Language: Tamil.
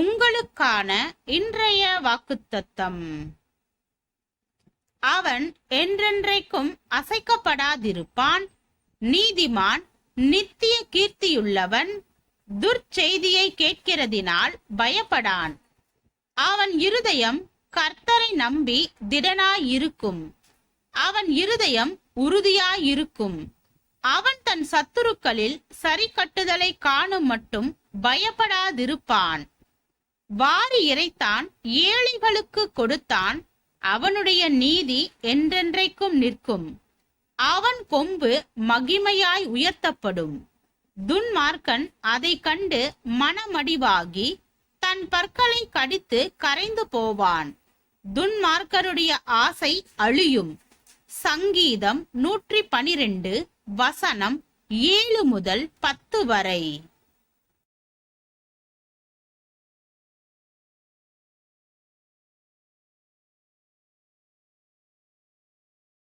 உங்களுக்கான இன்றைய வாக்குத்தத்தம். அவன் என்றென்றைக்கும் அசைக்கப்படாதிருப்பான். நீதிமான் நித்திய கீர்த்தியுள்ளவன். துர்ச்செய்தியை கேட்கிறதினால் பயப்படான். அவன் இருதயம் கர்த்தரை நம்பி திடனாயிருக்கும். அவன் இருதயம் உறுதியாயிருக்கும். அவன் தன் சத்துருக்களில் சரி கட்டுதலை காணும் மட்டும் பயப்படாதிருப்பான். வாரி இறைத்தான், ஏழைகளுக்கு கொடுத்தான். அவனுடைய நீதி என்றென்றைக்கும் நிற்கும். அவன் கொம்பு மகிமையாய் உயர்த்தப்படும். துன்மார்க்கன் அதை கண்டு மனமடிவாகி தன் பற்களை கடித்து கரைந்து போவான். துன்மார்க்கருடைய ஆசை அழியும். சங்கீதம் 112 வசனம் 7 முதல் 10 வரை.